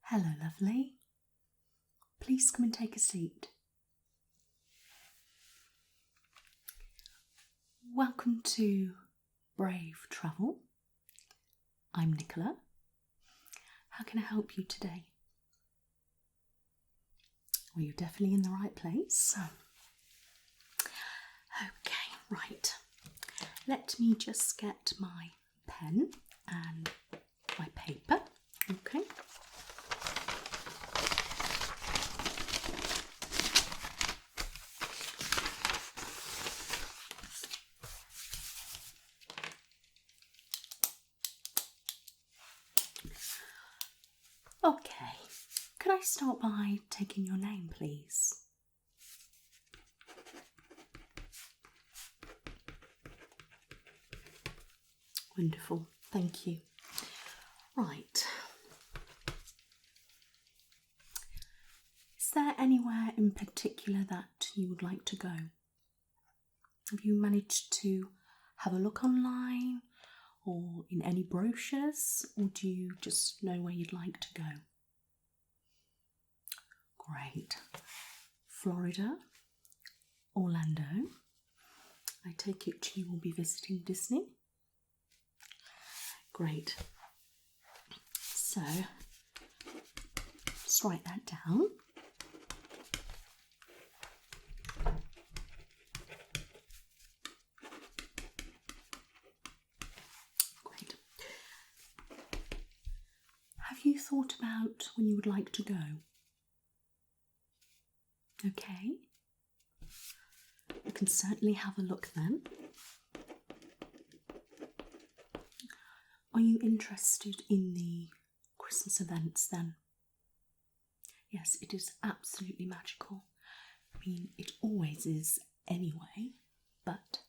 Hello, lovely. Please come and take a seat. Welcome to Brave Travel. I'm Nicola. How can I help you today? Well, you're definitely in the right place. Okay, right. Let me just get my pen and my paper. Okay. Okay, could I start by taking your name, please? Wonderful, thank you. Right. Is there anywhere in particular that you would like to go? Have you managed to have a look online or in any brochures, or do you just know where you'd like to go? Great. Florida, Orlando. I take it you will be visiting Disney. Great. So, just write that down. Great. Have you thought about when you would like to go? Okay. You can certainly have a look then. Are you interested in the Christmas events then? Yes, it is absolutely magical. I mean, it always is anyway, but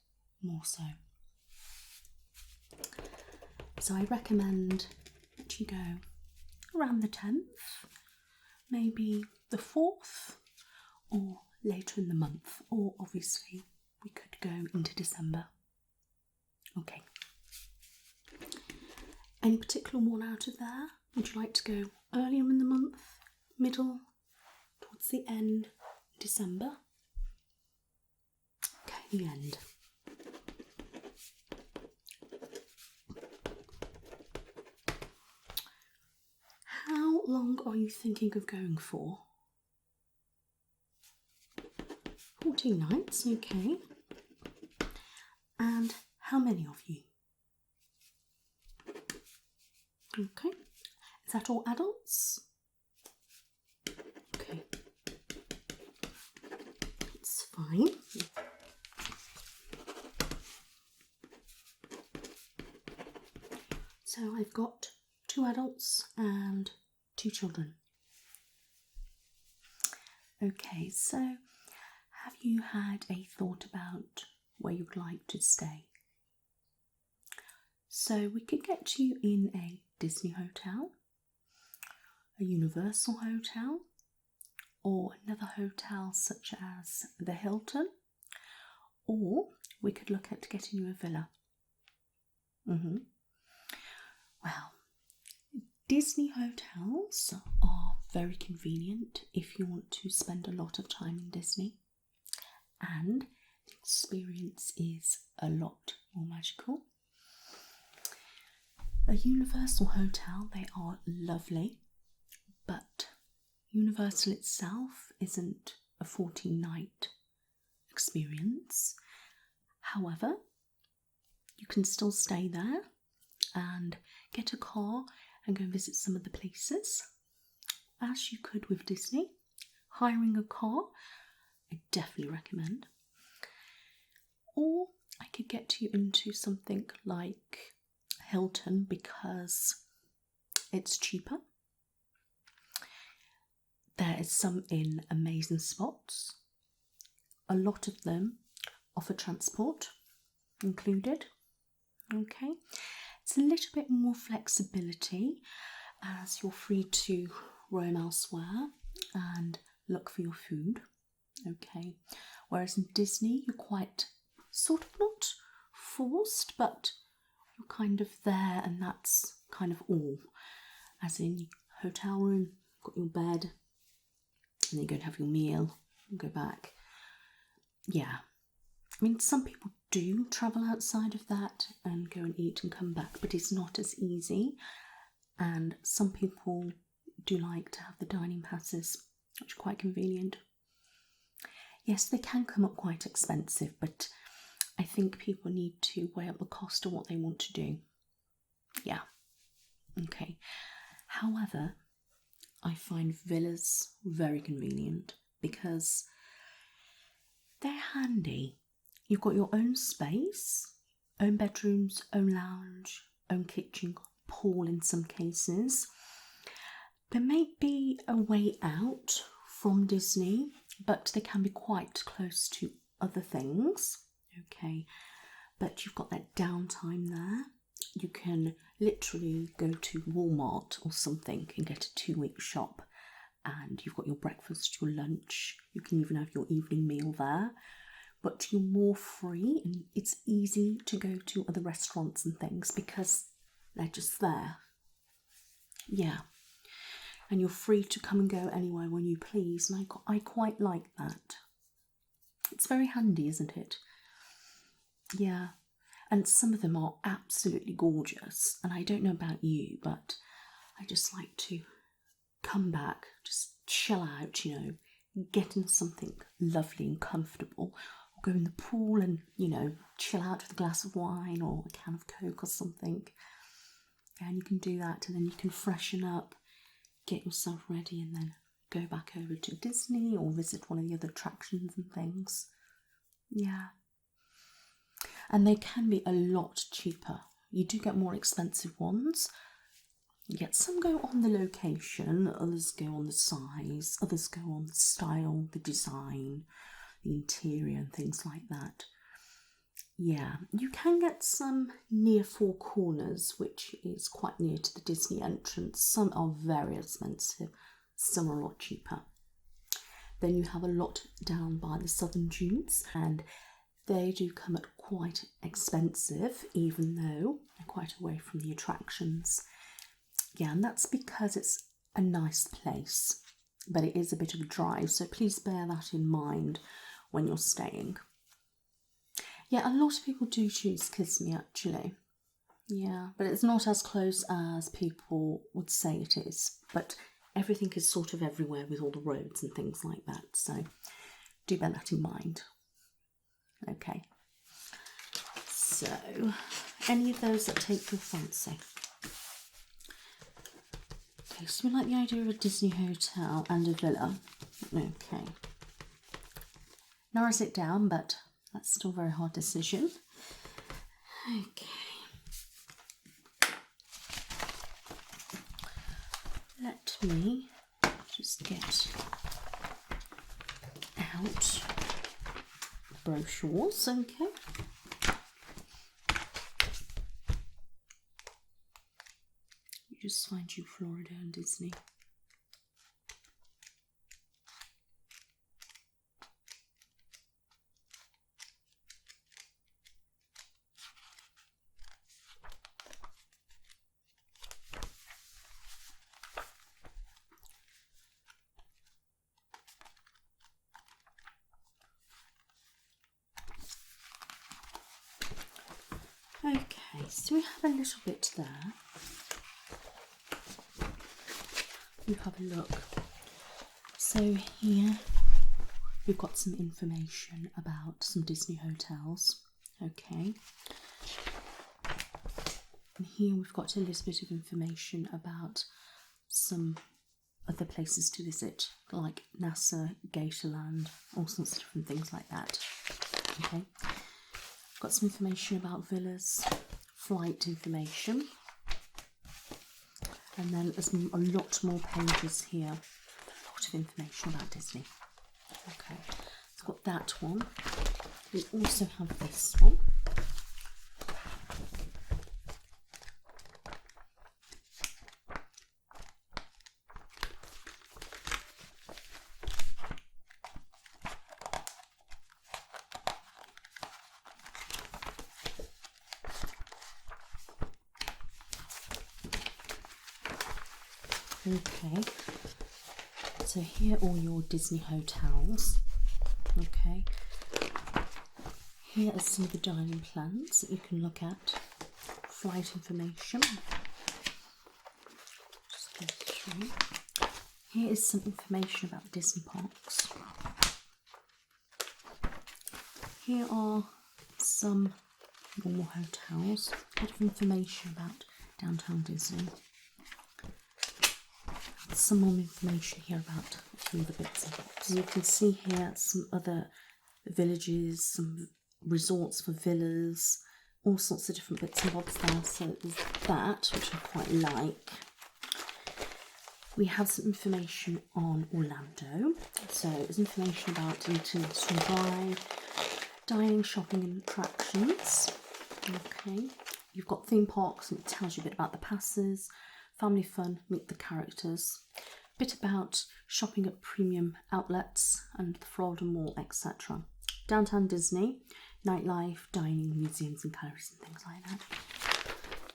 more so. So I recommend that you go around the 10th, maybe the 4th, or later in the month, or obviously we could go into December. Okay. Any particular one out of there? Would you like to go earlier in the month, middle, towards the end, December? Okay, the end. How long are you thinking of going for? 14 nights, okay. And how many of you? Okay. Is that all adults? Okay. It's fine. So I've got 2 adults and 2 children. Okay, so have you had a thought about where you'd like to stay? So we could get you in a Disney hotel, a Universal hotel, or another hotel such as the Hilton, or we could look at getting you a villa. Well, Disney hotels are very convenient if you want to spend a lot of time in Disney, and the experience is a lot more magical. A Universal hotel, they are lovely, but Universal itself isn't a 14-night experience. However, you can still stay there and get a car and go and visit some of the places, as you could with Disney. Hiring a car, I definitely recommend. Or I could get you into something like Hilton because it's cheaper There is some in amazing spots. A lot of them offer transport included. Okay, it's a little bit more flexibility as you're free to roam elsewhere and look for your food. Okay, whereas in Disney you're quite sort of not forced, but you're kind of there and that's kind of all. As in hotel room, got your bed, and then you go and have your meal and go back. Yeah, I mean, some people do travel outside of that and go and eat and come back, but it's not as easy. And some people do like to have the dining passes, which are quite convenient. Yes, they can come up quite expensive, but I think people need to weigh up the cost of what they want to do. Yeah, okay. However, I find villas very convenient because they're handy. You've got your own space, own bedrooms, own lounge, own kitchen, pool in some cases. There may be a way out from Disney, but they can be quite close to other things. Okay, but you've got that downtime there. You can literally go to Walmart or something and get a 2-week shop, and you've got your breakfast, your lunch. You can even have your evening meal there, but you're more free and it's easy to go to other restaurants and things because they're just there. Yeah, and you're free to come and go anywhere when you please, and I quite like that. It's very handy, isn't it? Yeah, and some of them are absolutely gorgeous, and I don't know about you, but I just like to come back, just chill out, get into something lovely and comfortable, or go in the pool and, chill out with a glass of wine or a can of Coke or something. And you can do that, and then you can freshen up, get yourself ready, and then go back over to Disney or visit one of the other attractions and things. Yeah. And they can be a lot cheaper. You do get more expensive ones. Yet some go on the location, others go on the size, others go on the style, the design, the interior and things like that. Yeah, you can get some near Four Corners, which is quite near to the Disney entrance. Some are very expensive, some are a lot cheaper. Then you have a lot down by the Southern Dunes, and they do come at quite expensive, even though they're quite away from the attractions. Yeah, and that's because it's a nice place, but it is a bit of a drive, so please bear that in mind when you're staying. Yeah, a lot of people do choose Kissimmee actually. Yeah, but it's not as close as people would say it is, but everything is sort of everywhere with all the roads and things like that, so do bear that in mind. Okay, so any of those that take your fancy? Okay, so we like the idea of a Disney hotel and a villa. Okay, narrows it down, but that's still a very hard decision. Okay, let me just get out brochures, okay. You just find you Florida and Disney. Okay, so we have a little bit there. You have a look. So here we've got some information about some Disney hotels. Okay. And here we've got a little bit of information about some other places to visit, like NASA, Gatorland, all sorts of different things like that. Okay. Got some information about villas, flight information, and then there's a lot more pages here sort of information about Disney. Okay, it's got that one. We also have this one. Okay, so here are all your Disney hotels. Okay, here are some of the dining plans that you can look at. Flight information. Just go through. Here is some information about Disney parks. Here are some normal hotels. A lot of information about downtown Disney. Some more information here about a few of the bits and bobs. You can see here some other villages, some resorts for villas, all sorts of different bits and bobs there. So there's that, which I quite like. We have some information on Orlando. So there's information about International Drive, dining, shopping and attractions. Okay, you've got theme parks and it tells you a bit about the passes. Family fun, meet the characters, bit about shopping at premium outlets and the Florida Mall, etc. Downtown Disney, nightlife, dining, museums and galleries and things like that.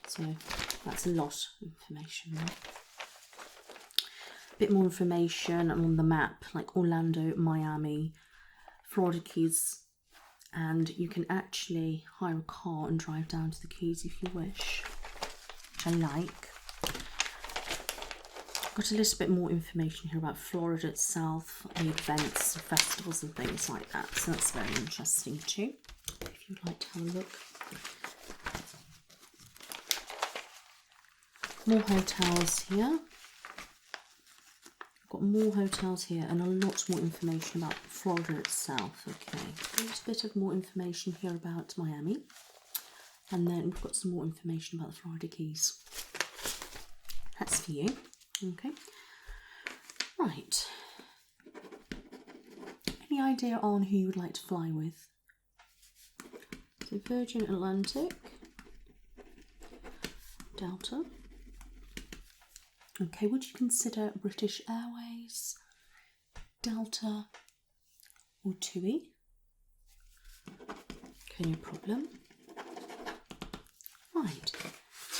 So that's a lot of information there. A bit more information on the map, like Orlando, Miami, Florida Keys, and you can actually hire a car and drive down to the Keys if you wish, which I like. Got a little bit more information here about Florida itself, the events, festivals and things like that, so that's very interesting too, if you'd like to have a look. More hotels here. I've got more hotels here and a lot more information about Florida itself. Okay, a little bit of more information here about Miami, and then we've got some more information about the Florida Keys. That's for you. Okay, right. Any idea on who you would like to fly with? So Virgin Atlantic, Delta. Okay, would you consider British Airways, Delta or TUI? Okay, no problem. Right.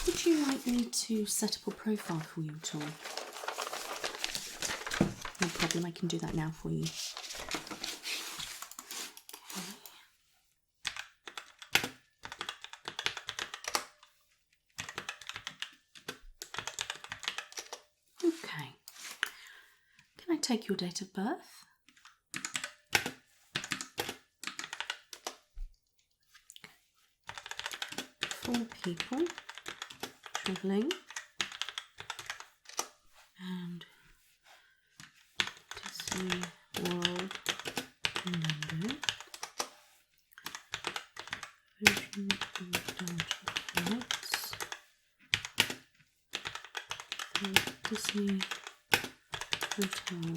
Would you like me to set up a profile for you at all? No problem, I can do that now for you. Okay. Can I take your date of birth? 4 people travelling and Disney World in London. Virgin and Delta flights. The Disney Hotel.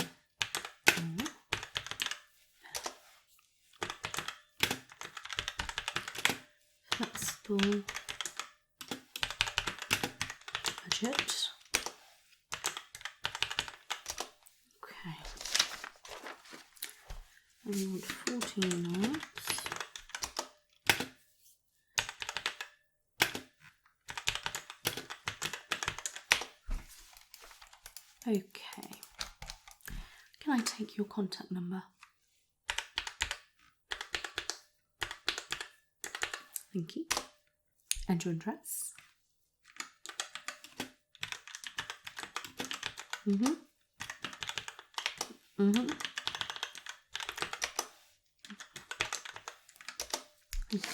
Flexible budget. Okay. And you want 14 nights. Okay. Can I take your contact number? Thank you. And your address? Thank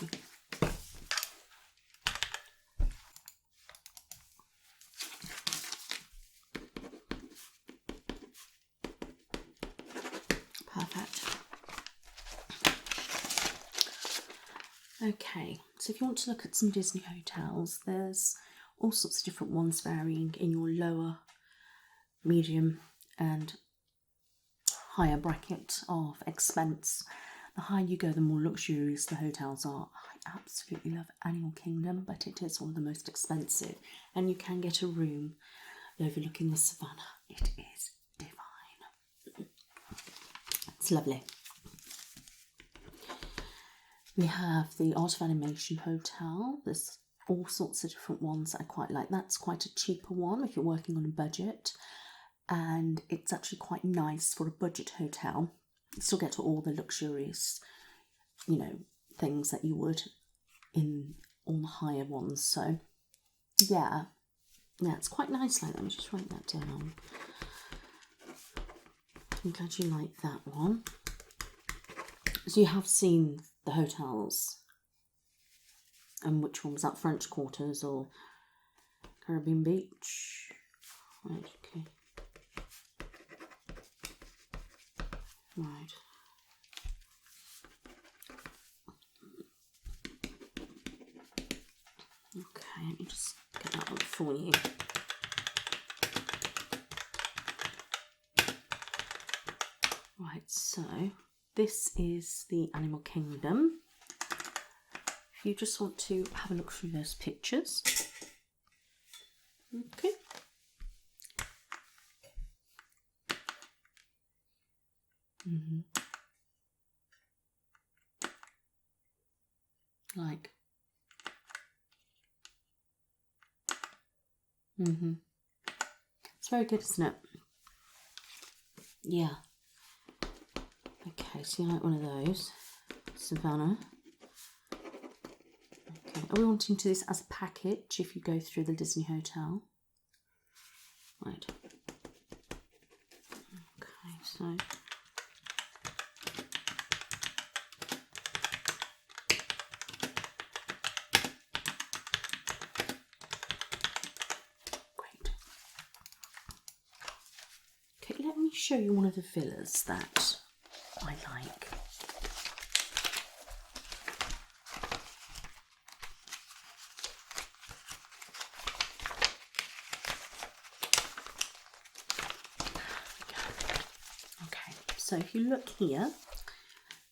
you. Perfect. Okay, so if you want to look at some Disney hotels, there's all sorts of different ones varying in your lower, medium and higher bracket of expense. The higher you go, the more luxurious the hotels are. I absolutely love Animal Kingdom, but it is one of the most expensive. And you can get a room overlooking the savannah. It is divine. It's lovely. We have the Art of Animation Hotel. There's all sorts of different ones that I quite like. That's quite a cheaper one if you're working on a budget. And it's actually quite nice for a budget hotel. You still get to all the luxurious, you know, things that you would in all the higher ones. So, yeah, it's quite nice like that. Let me just write that down. I'm glad you like that one. So you have seen the hotels. And which one was that? French Quarters or Caribbean Beach? Right, okay. Right. Okay, let me just get that one for you. Right, so this is the Animal Kingdom. If you just want to have a look through those pictures. Okay. Like. It's very good, isn't it? Yeah. Okay, so you like one of those. Savannah. Okay, are we wanting to do this as a package if you go through the Disney Hotel? Right. Okay, so great. Okay, let me show you one of the villas that I like. So if you look here,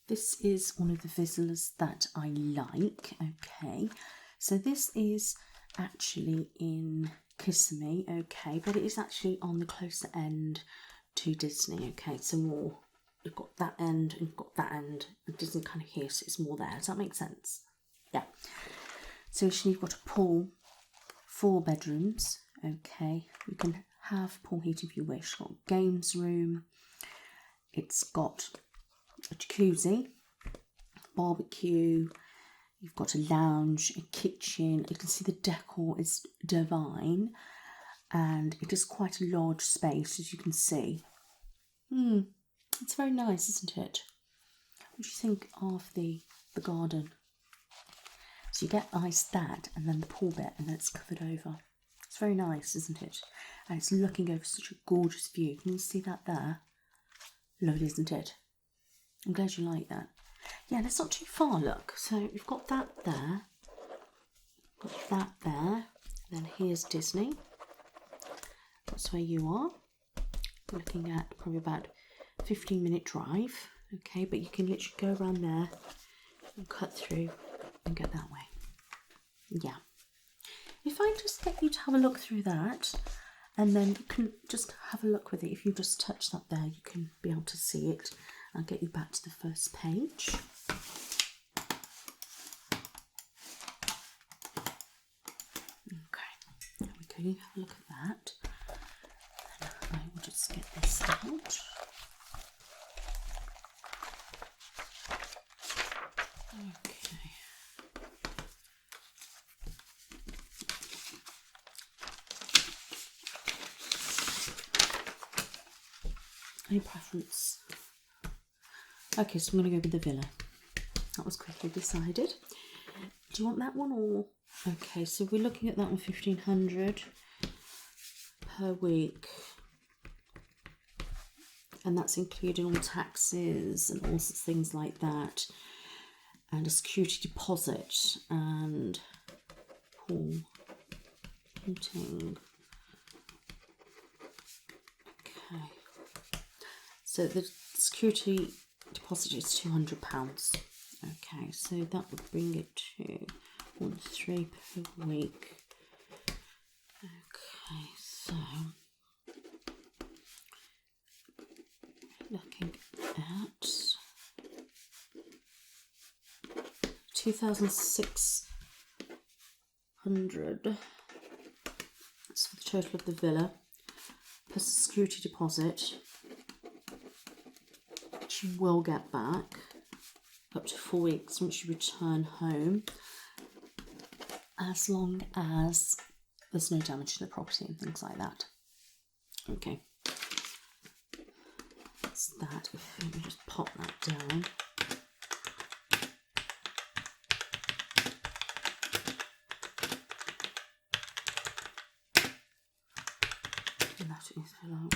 this is one of the villas that I like. Okay, so this is actually in Kissimmee, okay, but it is actually on the closer end to Disney, okay, so more, you've got that end and you've got that end, and Disney kind of here, so it's more there. Does that make sense? Yeah. So you've got a pool, 4 bedrooms, okay, you can have pool heat if you wish, got a games room. It's got a jacuzzi, barbecue, you've got a lounge, a kitchen. You can see the decor is divine and it is quite a large space, as you can see. It's very nice, isn't it? What do you think of the garden? So you get that and then the pool bit and then it's covered over. It's very nice, isn't it? And it's looking over such a gorgeous view. Can you see that there? Lovely, isn't it? I'm glad you like that. Yeah, and it's not too far, look. So we've got that there. Got that there. Then here's Disney. That's where you are. We're looking at probably about a 15-minute drive. Okay, but you can literally go around there and cut through and get that way. Yeah. If I just get you to have a look through that, and then you can just have a look with it. If you just touch that there, you can be able to see it. I'll get you back to the first page. Okay, there we go. You have a look at that. And I will just get this out. Okay. Any preference? Okay, so I'm going to go with the villa. That was quickly decided. Do you want that one or? Okay, so we're looking at that one, 1,500 per week. And that's including all taxes and all sorts of things like that. And a security deposit and pool heating. Okay. So the security deposit is £200. Okay, so that would bring it to 1-3 per week. Okay, so looking at 2,600. That's for the total of the villa plus security deposit, which you will get back up to 4 weeks once you return home, as long as there's no damage to the property and things like that. Okay, that's that. Let me just pop that down. And that is below.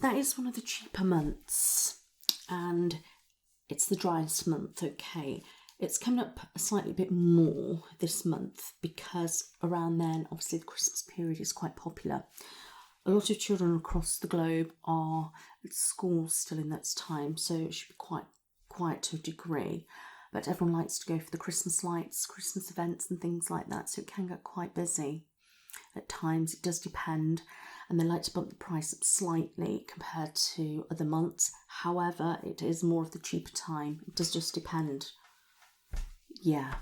That is one of the cheaper months, and it's the driest month. Okay, it's coming up a slightly bit more this month because around then, obviously, the Christmas period is quite popular. A lot of children across the globe are at school still in that time, so it should be quite quiet to a degree. But everyone likes to go for the Christmas lights, Christmas events and things like that, so it can get quite busy at times. It does depend, and they like to bump the price up slightly compared to other months. However, it is more of the cheaper time. It does just depend. Yeah,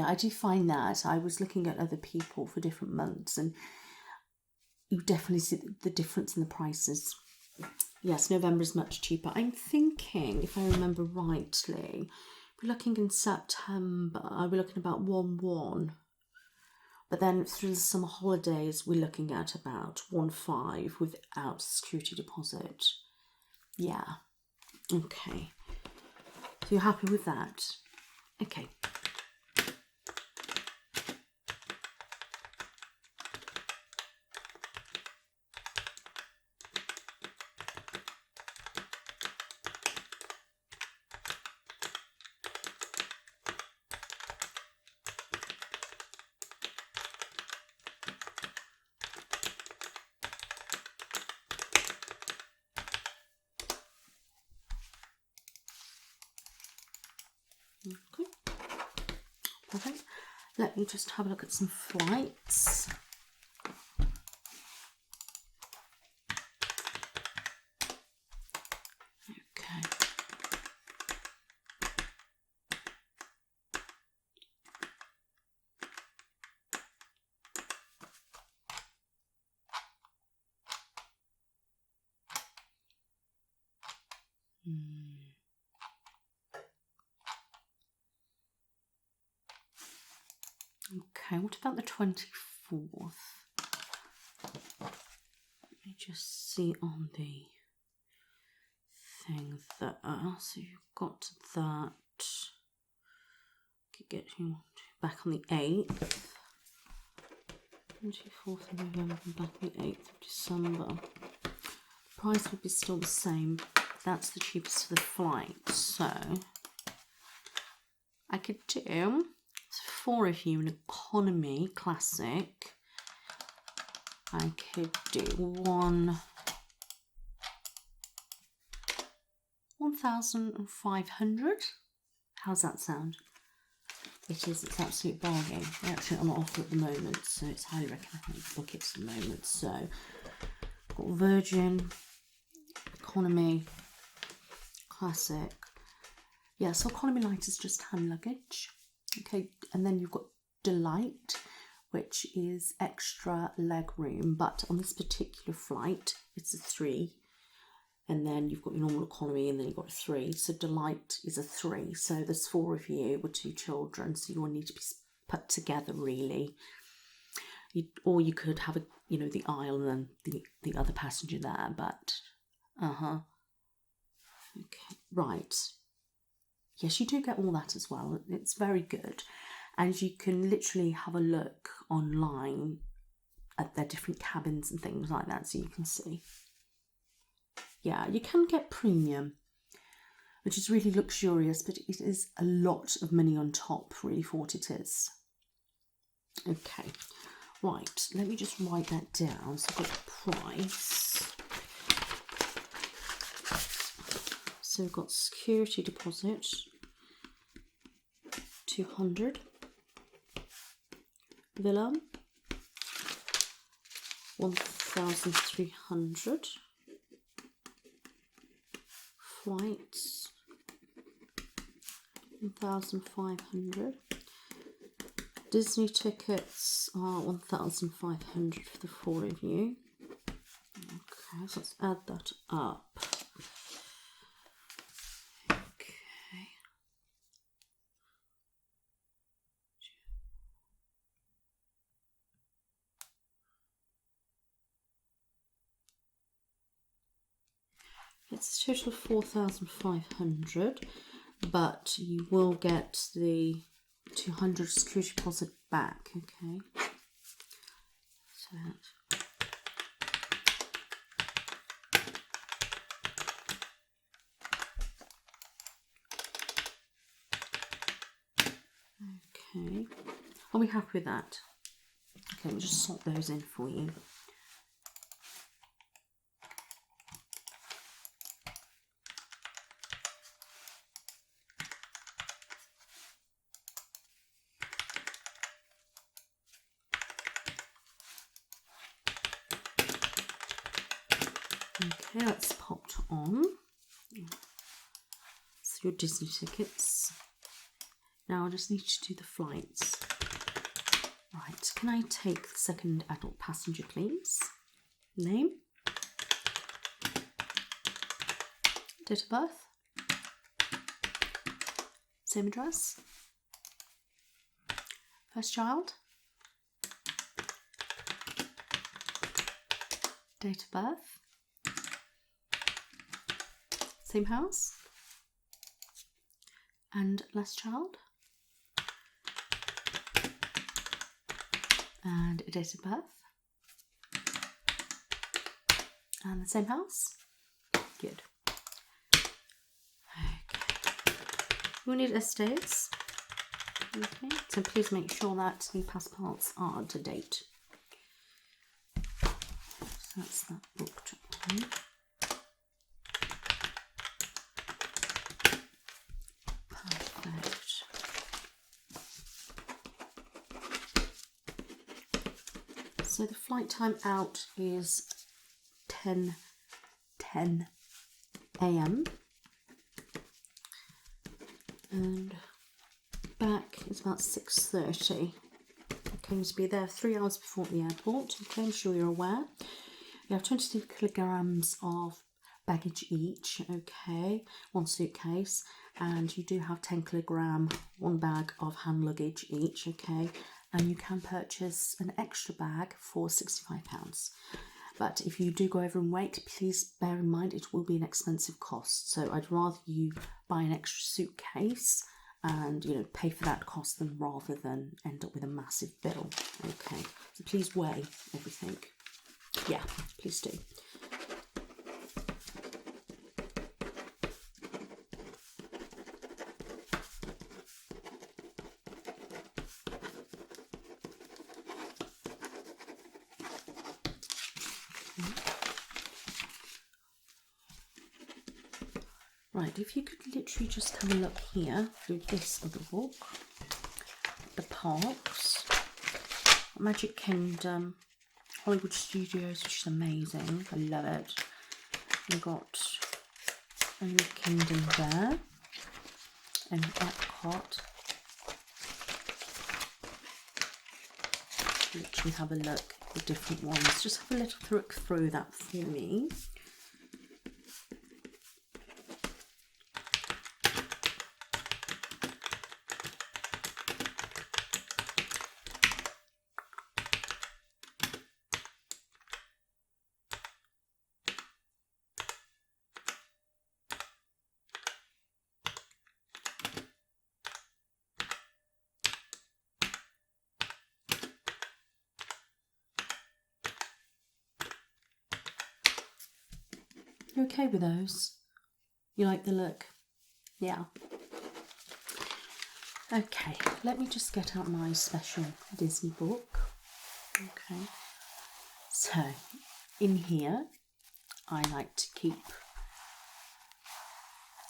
I do find that. I was looking at other people for different months, and you definitely see the difference in the prices. Yes, November is much cheaper. I'm thinking, if I remember rightly, we're looking in September, we're looking about 1-1. But then through the summer holidays, we're looking at about 1-5 without security deposit. Yeah. Okay. So you're happy with that? Okay. Okay, perfect. Let me just have a look at some flights. Okay. Okay, what about the 24th? Let me just see on the thing there. So you've got that. Could get you back on the 8th. 24th of November, back on the 8th of December. The price would be still the same. That's the cheapest for the flight. So I could do 4 of you in economy classic. I could do 1,500. How's that sound? It is, it's absolute bargain. They're actually on offer at the moment, so it's highly recommended to book it at the moment. So I've got Virgin, economy, classic. Yeah, so economy light is just hand luggage. Okay, and then you've got Delight, which is extra leg room, but on this particular flight, it's a 3. And then you've got your normal economy, and then you've got a 3. So Delight is a 3. So there's 4 of you with 2 children, so you all need to be put together, really. Or you could have the aisle and then the other passenger there, but okay, right. Yes, you do get all that as well. It's very good. And you can literally have a look online at their different cabins and things like that, so you can see. Yeah, you can get premium. which is really luxurious, but it is a lot of money on top, really, for what it is. Okay, right, let me just write that down. So I've got the price. So we've got security deposit, 200. Villa, 1,300. Flights, 1,500. Disney tickets are 1,500 for the 4 of you. Okay, so let's add that up. Okay. It's a total of 4,500, but you will get the 200 security deposit back. Okay, so okay, are we happy with that? Okay, we'll just sort those in for you. Okay, that's popped on. So your Disney tickets. Now I just need to do the flights. Right, can I take the second adult passenger, please? Name. Date of birth. Same address. First child. Date of birth. Same house. And last child. And a date of birth. And the same house. Good. Okay. We'll need estates. Okay. So please make sure that the passports are up to date. So that's that booked on. Perfect. So the flight time out is 10:10 a.m. and back is about 6:30. Okay, to be there 3 hours before the airport. Okay, I'm sure you're aware. You have 22 kilograms of baggage each. Okay, 1 suitcase, and you do have 10 kilogram, 1 bag of hand luggage each. Okay, and you can purchase an extra bag for £65. But if you do go over in weight, please bear in mind it will be an expensive cost. So I'd rather you buy an extra suitcase and, you know, pay for that cost than rather than end up with a massive bill. Okay, so please weigh everything. Yeah, please do. Right, if you could literally just have a look here through this other book, the parks, Magic Kingdom, Hollywood Studios, which is amazing. I love it. We've got Magic Kingdom there, and Epcot. Literally have a look at the different ones. Just have a little look through that for me. You okay with those? You like the look? Yeah. Okay, let me just get out my special Disney book. Okay, so in here I like to keep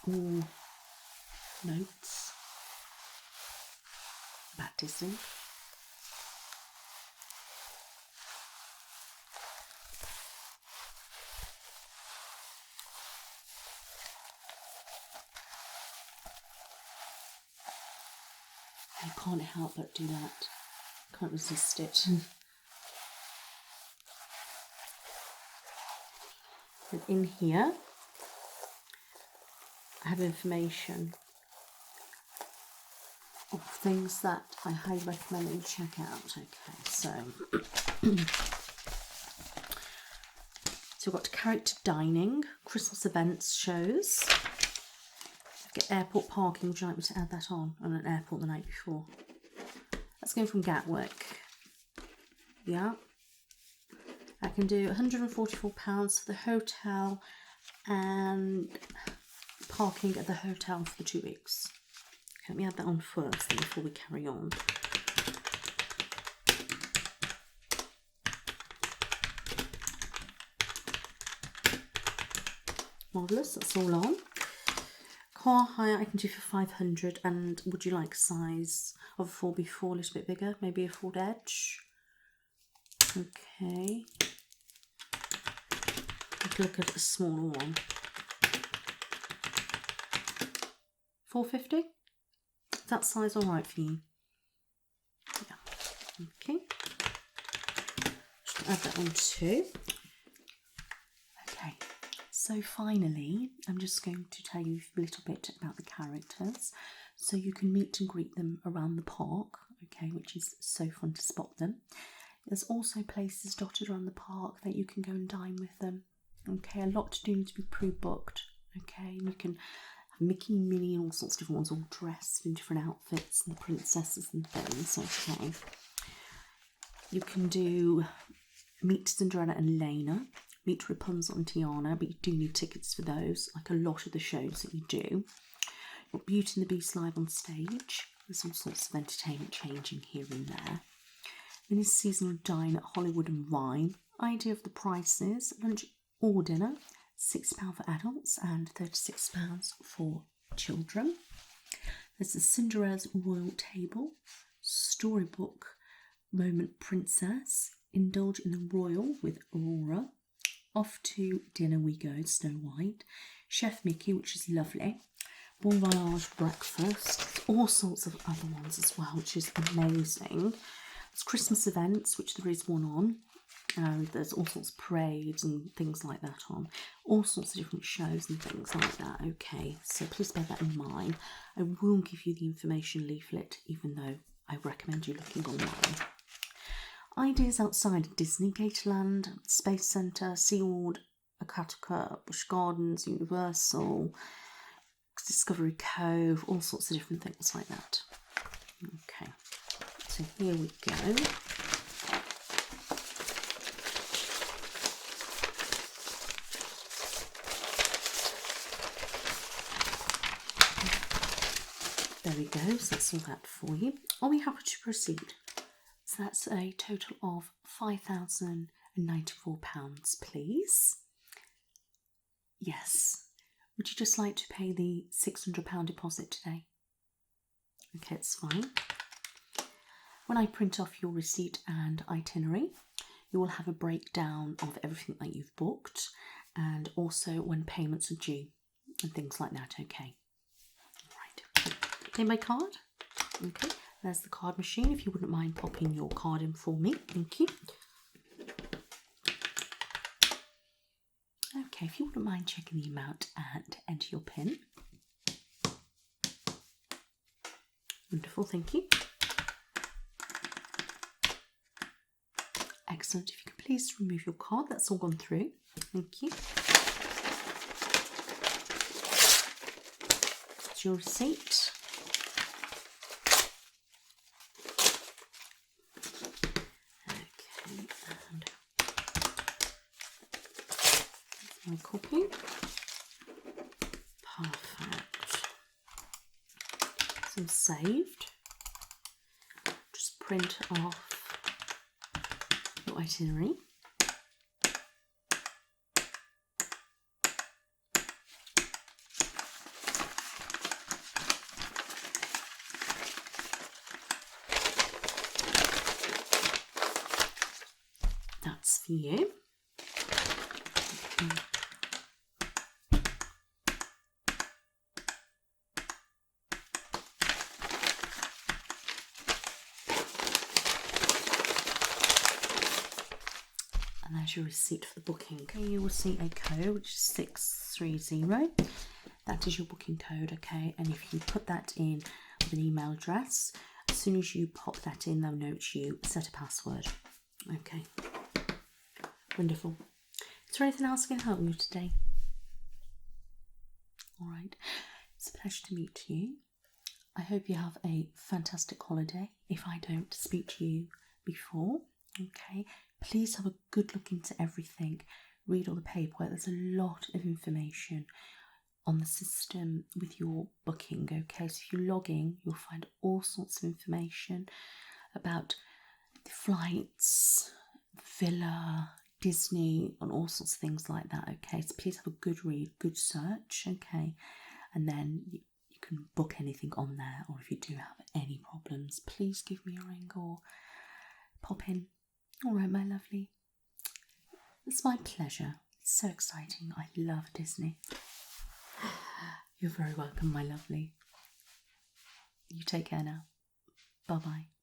all notes about Disney. I can't help but do that. Can't resist it. And in here, I have information of things that I highly recommend that you check out. Okay, so we've got character dining, Christmas events, shows. Get airport parking. Would you like me to add that on an airport the night before? That's going from Gatwick. Yeah. I can do £144 for the hotel and parking at the hotel for the 2 weeks. Okay, let me add that on first then before we carry on. Marvellous, that's all on. Car hire I can do for 500, and would you like size of a 4x4, a little bit bigger, maybe a Ford Edge? Okay. Let's look at a smaller one. 450? Is that size alright for you? Yeah. Okay. Just add that on too. Okay. So finally, I'm just going to tell you a little bit about the characters, so you can meet and greet them around the park, okay, which is so fun to spot them. There's also places dotted around the park that you can go and dine with them, okay. A lot to do need to be pre-booked, okay, and you can have Mickey, Minnie and all sorts of different ones, all dressed in different outfits, and the princesses and things, okay. You can do meet Cinderella and Lena, meet Rapunzel and Tiana, but you do need tickets for those, like a lot of the shows that you do. You've got Beauty and the Beast live on stage. There's all sorts of entertainment changing here and there. Then is seasonal dine at Hollywood and Wine. Idea of the prices: lunch or dinner, £6 for adults and £36 for children. There's the Cinderella's Royal Table, Storybook Moment Princess, Indulge in the Royal with Aurora. Off to dinner we go, Snow White. Chef Mickey, which is lovely. Bon Voyage breakfast. All sorts of other ones as well, which is amazing. There's Christmas events, which there is one on. There's all sorts of parades and things like that on. All sorts of different shows and things like that. Okay, so please bear that in mind. I will give you the information leaflet, even though I recommend you looking online. Ideas outside of Disney: Gatorland, Space Centre, SeaWorld, Akataka, Busch Gardens, Universal, Discovery Cove, all sorts of different things like that. Okay, so here we go. There we go, so that's all that for you. Are we happy to proceed? So that's a total of £5,094, please. Yes. Would you just like to pay the £600 deposit today? Okay, it's fine. When I print off your receipt and itinerary, you will have a breakdown of everything that you've booked, and also when payments are due and things like that, okay? Right. Pay by card? Okay. There's the card machine, if you wouldn't mind popping your card in for me. Thank you. Okay, if you wouldn't mind checking the amount and enter your PIN. Wonderful, thank you. Excellent. If you could please remove your card, that's all gone through. Thank you. That's your receipt. My copy. Perfect. some saved. Just print off your itinerary. That's for you. Okay. And there's your receipt for the booking. Okay, you will see a code which is 630. That is your booking code, okay? And if you put that in with an email address, as soon as you pop that in, they'll note you set a password. Okay. Wonderful. Is there anything else I can help you today? All right. It's a pleasure to meet you. I hope you have a fantastic holiday. If I don't speak to you before, okay, please have a good look into everything. Read all the paperwork. There's a lot of information on the system with your booking, okay? So if you log in, you'll find all sorts of information about the flights, villa, Disney, and all sorts of things like that, okay? So please have a good read, good search, okay? And then you can book anything on there, or if you do have any problems, please give me a ring or pop in. All right, my lovely. It's my pleasure. It's so exciting. I love Disney. You're very welcome, my lovely. You take care now. Bye-bye.